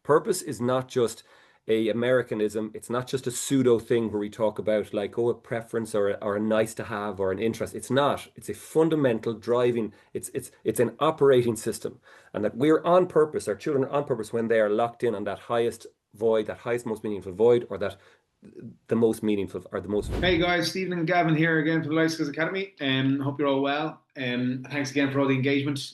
Purpose is not just a Americanism. It's not just a pseudo thing where we talk about like, oh, a preference or a nice to have or an interest. It's not. It's a fundamental driving. It's an operating system, and that we're on purpose. Our children are on purpose when they are locked in on that highest void, that highest, most meaningful void, or that the most meaningful or the most. Hey guys, Stephen and Gavin here again from the Life Skills Academy. Hope you're all well. Thanks again for all the engagement.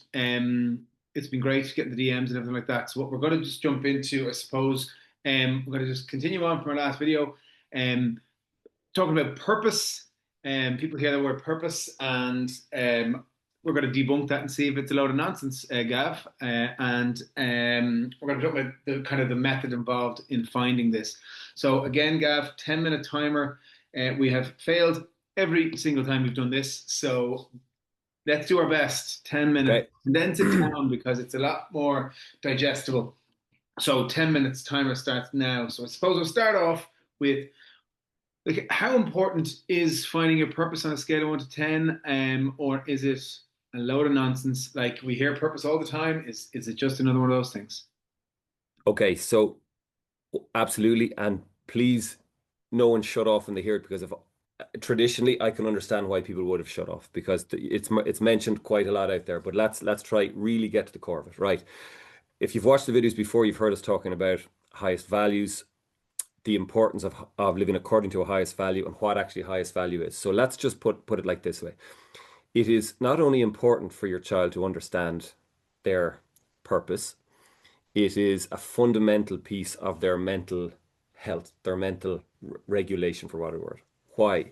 It's been great getting the DMs and everything like that. So what we're going to just jump into, I suppose, we're going to just continue on from our last video, talking about purpose. People hear the word purpose, and we're going to debunk that and see if it's a load of nonsense, Gav. And we're going to talk about the kind of the method involved in finding this. So again, Gav, 10-minute timer. We have failed every single time we've done this. So let's do our best. 10 minutes. Okay. Condense it down because it's a lot more digestible. So 10 minutes timer starts now. So I suppose we'll start off with like how important is finding your purpose on a scale of 1 to 10, or is it a load of nonsense? Like we hear purpose all the time. Is it just another one of those things? Okay, so absolutely, and please, no one shut off when they hear it because of traditionally I can understand why people would have shut off because it's mentioned quite a lot out there. But let's try really get to the core of it, right? If you've watched the videos before, you've heard us talking about highest values, the importance of living according to a highest value, and what actually highest value is. So let's just put it like this way. It is not only important for your child to understand their purpose, it is a fundamental piece of their mental health, their mental regulation, for what a word. Why?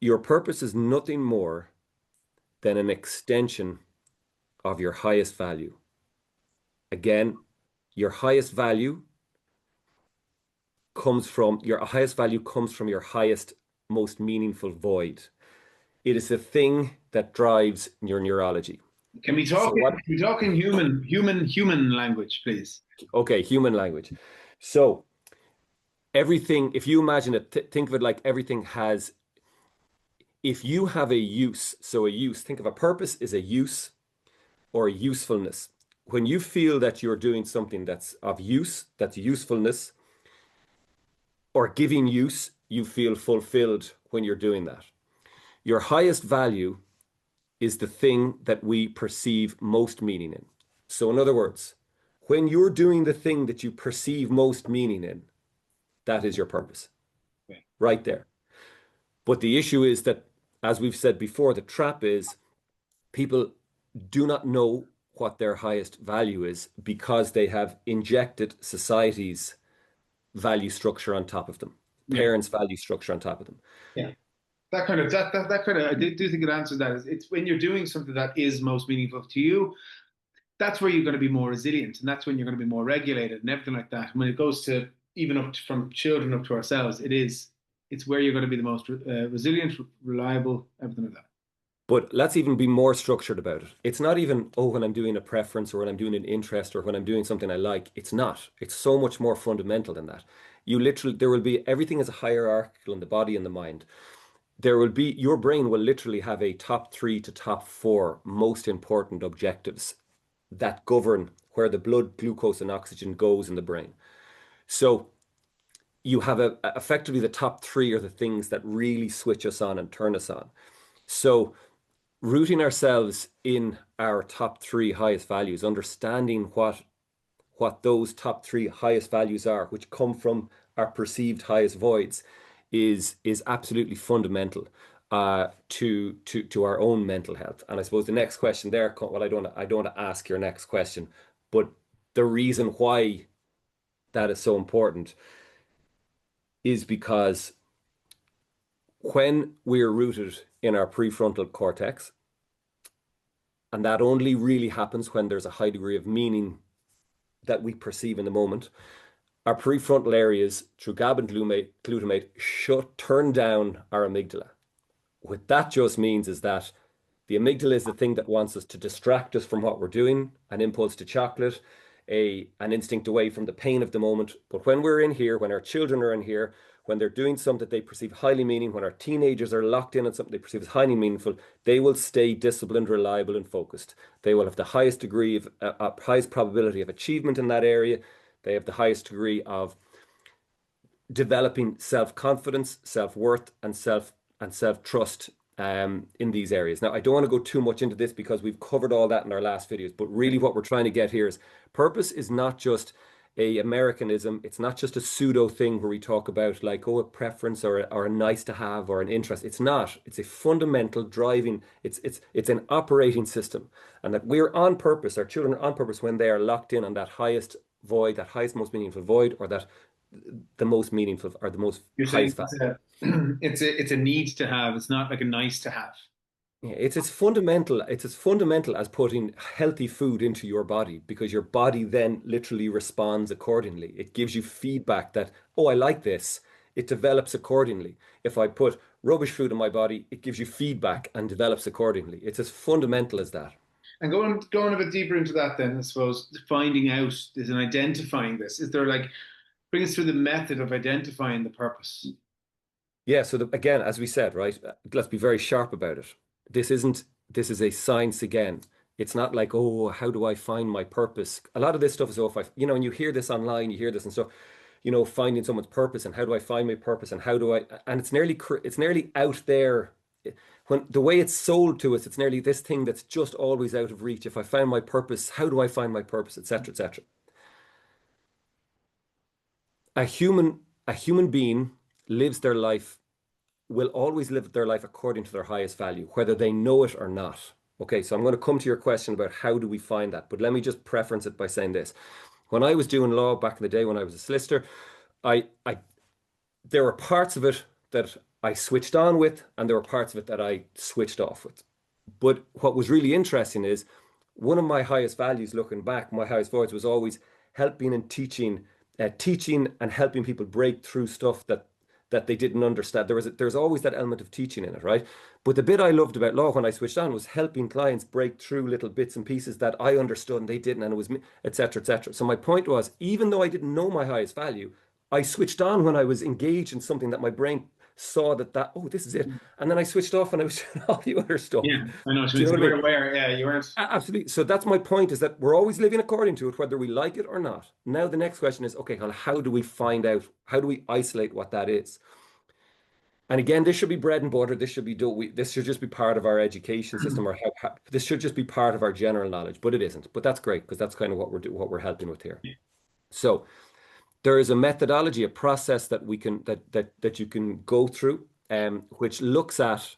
Your purpose is nothing more than an extension of your highest value. Again, your highest value comes from your highest, most meaningful void. It is the thing that drives your neurology. Can we talk? Can we talk in human language, please? Okay, human language. So everything, if you imagine it, think of it like everything has. If you have a use, think of a purpose is a use or a usefulness. When you feel that you're doing something that's of use, that's usefulness, or giving use, you feel fulfilled when you're doing that. Your highest value is the thing that we perceive most meaning in. So in other words, when you're doing the thing that you perceive most meaning in, that is your purpose. Okay. Right there. But the issue is that, as we've said before, the trap is people do not know what their highest value is because they have injected society's value structure on top of them, parents' value structure on top of them. Yeah. That kind of I do think it answers that. It's when you're doing something that is most meaningful to you, that's where you're going to be more resilient, and that's when you're going to be more regulated and everything like that. When it goes to even from children up to ourselves, it's where you're going to be the most resilient, reliable, everything like that. But let's even be more structured about it. It's not even, oh, when I'm doing a preference or when I'm doing an interest or when I'm doing something I like. It's not. It's so much more fundamental than that. There will be, everything is a hierarchical in the body and the mind. Your brain will literally have a top 3 to top 4 most important objectives that govern where the blood, glucose, and oxygen goes in the brain. So you have effectively the top 3 are the things that really switch us on and turn us on. So rooting ourselves in our top 3 highest values, understanding what those top 3 highest values are, which come from our perceived highest voids, is absolutely fundamental to our own mental health. And I suppose the next question there, well, I don't want to ask your next question, but the reason why that is so important is because when we're rooted in our prefrontal cortex, and that only really happens when there's a high degree of meaning that we perceive in the moment, our prefrontal areas through GABA and glutamate turn down our amygdala. What that just means is that the amygdala is the thing that wants us to distract us from what we're doing, an impulse to chocolate, an instinct away from the pain of the moment. But when we're in here, when our children are in here, when they're doing something that they perceive highly meaning, when our teenagers are locked in on something they perceive as highly meaningful, they will stay disciplined, reliable, and focused. They will have the highest degree of highest probability of achievement in that area. They have the highest degree of developing self-confidence, self-worth, and self-trust in these areas. Now, I don't want to go too much into this because we've covered all that in our last videos, but really what we're trying to get here is purpose is not just a Americanism. It's not just a pseudo thing where we talk about like, oh, a preference or a nice to have or an interest. It's not. It's a fundamental driving, it's an operating system. And that we're on purpose, our children are on purpose when they are locked in on that highest void, that highest, most meaningful void, or that the most meaningful or the most You're saying highest value. it's a need to have. It's not like a nice to have. Yeah, it's fundamental. It's as fundamental as putting healthy food into your body because your body then literally responds accordingly. It gives you feedback that, oh, I like this. It develops accordingly. If I put rubbish food in my body, it gives you feedback and develops accordingly. It's as fundamental as that. And going a bit deeper into that, then I suppose finding out is and identifying this. Is there like bring us through the method of identifying the purpose? Yeah, so again, as we said, right, let's be very sharp about it. This isn't, this is a science again. It's not like, oh, how do I find my purpose? A lot of this stuff is, oh, if I, and you hear this online, you hear this and stuff, finding someone's purpose and how do I find my purpose and how do I, and it's nearly out there. When the way it's sold to us, it's nearly this thing that's just always out of reach. If I found my purpose, how do I find my purpose, etc., etc. A human, a human being lives their life will always live their life according to their highest value, whether they know it or not. Okay, so I'm going to come to your question about how do we find that, but let me just preference it by saying this. When I was doing law back in the day, when I was a solicitor, I there were parts of it that I switched on with, and there were parts of it that I switched off with. But what was really interesting is one of my highest values, looking back, my highest voice was always helping and teaching and helping people break through stuff that they didn't understand. There's always that element of teaching in it, right? But the bit I loved about law when I switched on was helping clients break through little bits and pieces that I understood and they didn't, and it was me, etc., etc. So my point was, even though I didn't know my highest value, I switched on when I was engaged in something that my brain saw that oh, this is it, and then I switched off and I was doing all the other stuff. Yeah, I know. So Do you know you what I mean? were aware. Yeah, you weren't. Absolutely. So that's my point, is that we're always living according to it, whether we like it or not. Now the next question is, okay, well, how do we find out? How do we isolate what that is? And again, this should be bread and butter. This should just be part of our education system, or this should just be part of our general knowledge. But it isn't. But that's great because that's kind of what we're helping with here. So there is a methodology, a process that we can that you can go through, which looks at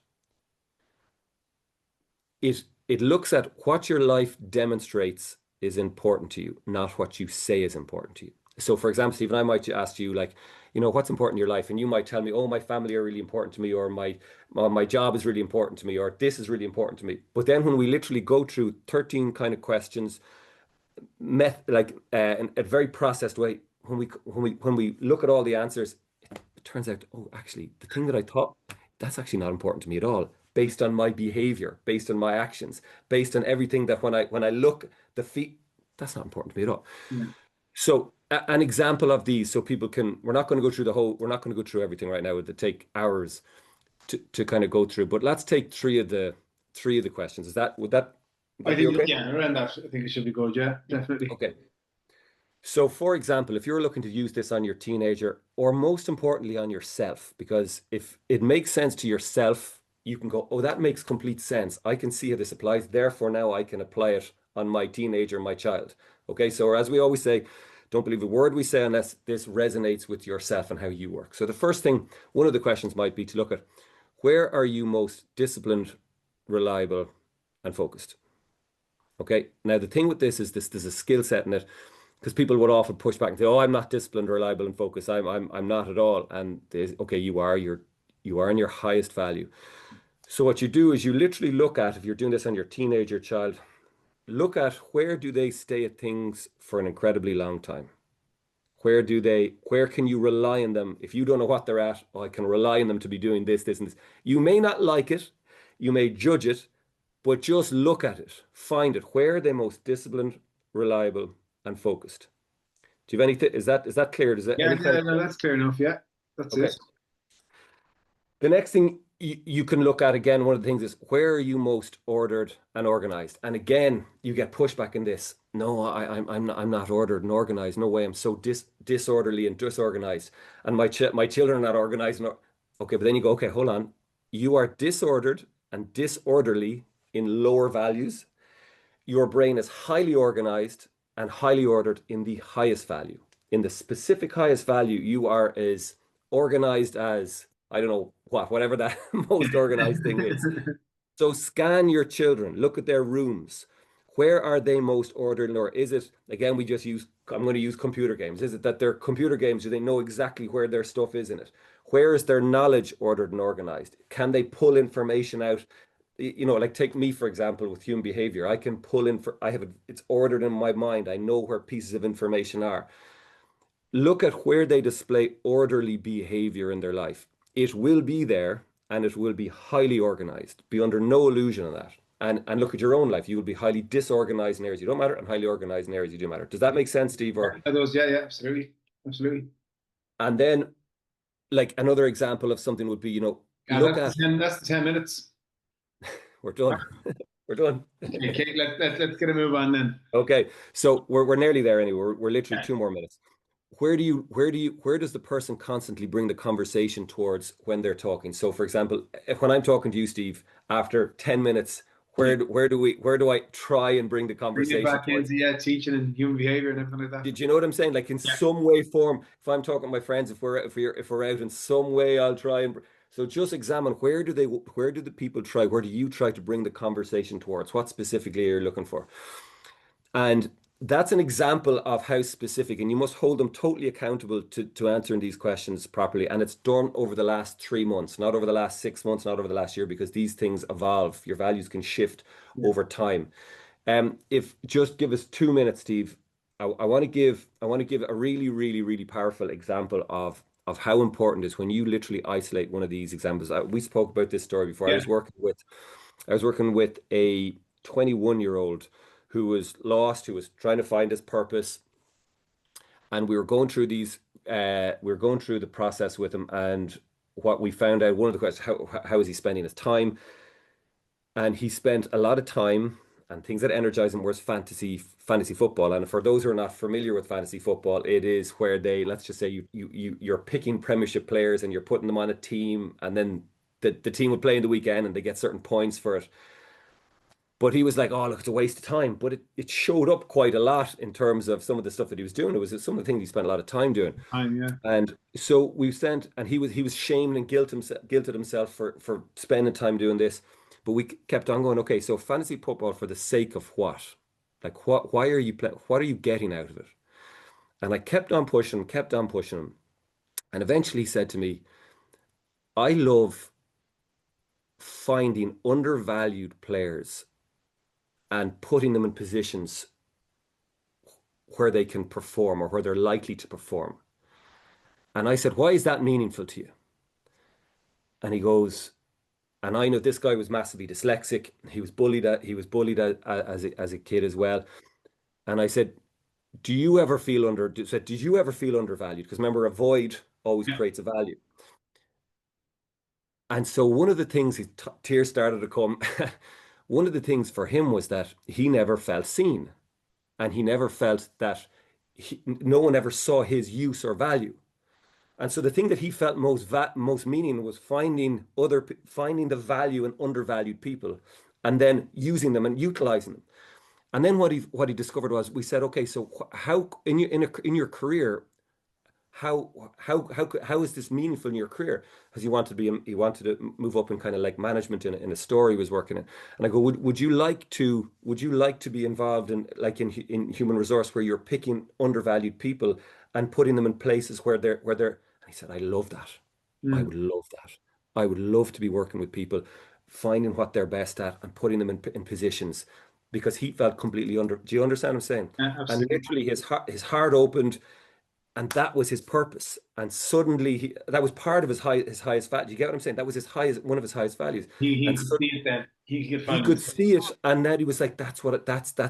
it. It looks at what your life demonstrates is important to you, not what you say is important to you. So, for example, Stephen, I might ask you, like, what's important in your life? And you might tell me, oh, my family are really important to me, or my job is really important to me, or this is really important to me. But then when we literally go through 13 kind of questions, in a very processed way, when we look at all the answers, it turns out, oh, actually, the thing that I thought, that's actually not important to me at all, based on my behavior, based on my actions, based on everything that when I look, that's not important to me at all. Yeah. So an example of these, so people can, we're not going to go through we're not going to go through everything right now. It would take hours to kind of go through, but let's take three of the questions. Would that I be think okay? yeah, around that. I think it should be good. Yeah, definitely. Okay. So, for example, if you're looking to use this on your teenager, or most importantly on yourself, because if it makes sense to yourself, you can go, oh, that makes complete sense. I can see how this applies. Therefore, now I can apply it on my teenager, my child. Okay. So, as we always say, don't believe a word we say unless this resonates with yourself and how you work. So, the first thing, one of the questions might be to look at, where are you most disciplined, reliable, and focused? Okay. Now, the thing with this is there's a skill set in it, because people would often push back and say, "Oh, I'm not disciplined, reliable, and focused. I'm not at all." And okay, you are. You are in your highest value. So what you do is you literally look at, if you're doing this on your teenager child, look at where do they stay at things for an incredibly long time. Where can you rely on them? If you don't know what they're at, oh, I can rely on them to be doing this, this, and this. You may not like it, you may judge it, but just look at it. Find it. Where are they most disciplined, reliable, and focused? Do you have anything? Is that clear? Does that Yeah, any kind yeah, of no, that's clear enough. Yeah, that's okay? it. The next thing you can look at, again, one of the things is, where are you most ordered and organized? And again, you get pushback in this. No, I'm not ordered and organized. No way. I'm so disorderly and disorganized. And my children are not organized. Okay, but then you go, okay, hold on. You are disordered and disorderly in lower values. Your brain is highly organized and highly ordered in the highest value. In the specific highest value, you are as organized as, I don't know what, whatever that most organized thing is. So scan your children, look at their rooms. Where are they most ordered? Or is it, again, I'm going to use computer games. Is it that they're computer games? Do they know exactly where their stuff is in it? Where is their knowledge ordered and organized? Can they pull information out? Like, take me, for example, with human behavior. I can pull in it's ordered in my mind. I know where pieces of information are. Look at where they display orderly behavior in their life. It will be there, and it will be highly organized. Be under no illusion of that. And look at your own life. You will be highly disorganized in areas you don't matter, and highly organized in areas you do matter. Does that make sense, Steve? Yeah, yeah, absolutely. Absolutely. And then, like, another example of something would be, Yeah, look at, that's the 10 minutes. we're done. We're done. Okay, let's get a move on then. Okay, so we're nearly there anyway. We're literally 2 more minutes. Where does the person constantly bring the conversation towards when they're talking? So, for example, if when I'm talking to you, Steve, after 10 minutes, Yeah. where do I try and bring the Bring it conversation back towards? into, yeah, teaching and human behavior and everything like that. Did you know what I'm saying? Like, in Yeah. some way, form, if I'm talking to my friends, if we're out in some way, I'll try and. So just examine, where do the people try? Where do you try to bring the conversation towards? What specifically are you looking for? And that's an example of how specific, and you must hold them totally accountable to answering these questions properly. And it's done over the last 3 months, not over the last 6 months, not over the last year, because these things evolve. Your values can shift Yeah. over time. If just give us 2 minutes, Steve. I want to give a really, really, really powerful example of how important it is when you literally isolate one of these examples. We spoke about this story before. Yeah. I was working with a 21-year-old who was lost, who was trying to find his purpose, and we were going through the process with him, and what we found out, one of the questions, how is he spending his time? And he spent a lot of time, and things that energize him was fantasy football. And for those who are not familiar with fantasy football, it is where let's just say you're picking Premiership players and you're putting them on a team, and then the team would play in the weekend and they get certain points for it. But he was like, oh, look, it's a waste of time. But it showed up quite a lot in terms of some of the stuff that he was doing. It was some of the things he spent a lot of time doing. Time, yeah. And so and he was shamed and guilted himself for spending time doing this. But we kept on going, okay, so fantasy football for the sake of what? Like, why are you playing? What are you getting out of it? And I kept on pushing him. And eventually he said to me, I love finding undervalued players and putting them in positions where they can perform or where they're likely to perform. And I said, why is that meaningful to you? And he goes, and I know this guy was massively dyslexic. He was bullied as a kid as well. And I said, did you ever feel undervalued? Because remember, a void always Yeah. creates a value. And so one of the things, his tears started to come. One of the things for him was that he never felt seen, and he never felt that no one ever saw his use or value. And so the thing that he felt most meaning was finding the value in undervalued people, and then using them and utilizing them. And then what he discovered was, we said, okay, so how in your career, how is this meaningful in your career? Because he wanted to move up in kind of like management in a store he was working in. And I go, would you like to be involved in, like, in human resource, where you're picking undervalued people and putting them in places where they're. And he said, I love that. I Mm. would love that. I would love to be working with people, finding what they're best at and putting them in positions, because he felt completely under. Do you understand what I'm saying? Yeah, And absolutely. literally his heart opened, and that was his purpose. And suddenly that was part of his highest value. You get what I'm saying? That was one of his highest values. He And could so see it then. He could he find could himself. see it, and then he was like, that's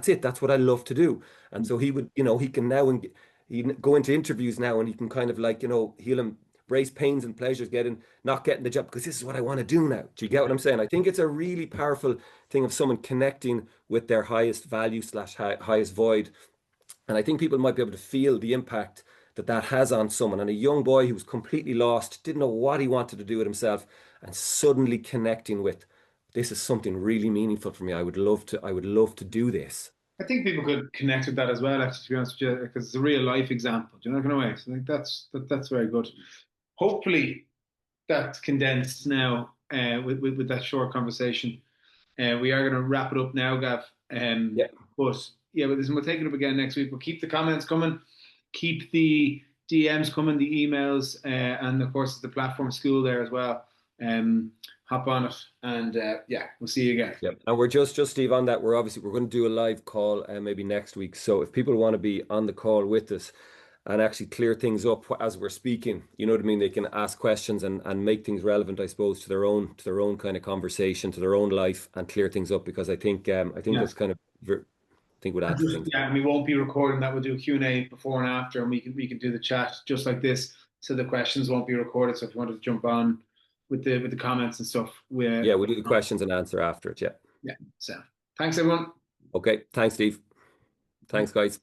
it. That's what I love to do. And so he can now, he go into interviews now, and he can kind of, like, he'll embrace pains and pleasures, not getting the job because this is what I want to do now. Do you get what I'm saying? I think it's a really powerful thing of someone connecting with their highest value slash highest void. And I think people might be able to feel the impact that that has on someone. And a young boy who was completely lost, didn't know what he wanted to do with himself, and suddenly connecting with, this is something really meaningful for me. I would love to do this. I think people could connect with that as well, actually, to be honest with you, because it's a real life example. Do you know what I mean? So I think that's very good. Hopefully, that's condensed now with that short conversation. We are going to wrap it up now, Gav. Yeah. But yeah, but listen, we'll take it up again next week. We'll keep the comments coming, keep the DMs coming, the emails, and of course the platform school there as well. Hop on it, and yeah, we'll see you again. Yeah, and we're just Steve on that. We're going to do a live call maybe next week. So if people want to be on the call with us and actually clear things up as we're speaking, you know what I mean? They can ask questions and make things relevant, I suppose, to their own kind of conversation, to their own life, and clear things up because I think Yeah. that's kind of I think would add to things. Yeah, and we won't be recording that. We'll do a Q&A before and after, and we can do the chat just like this. So the questions won't be recorded. So if you wanted to jump on with the comments and stuff, Yeah, we'll do the questions and answer after it. Yeah. yeah. So thanks everyone. Okay. Thanks, Steve. Thanks, guys.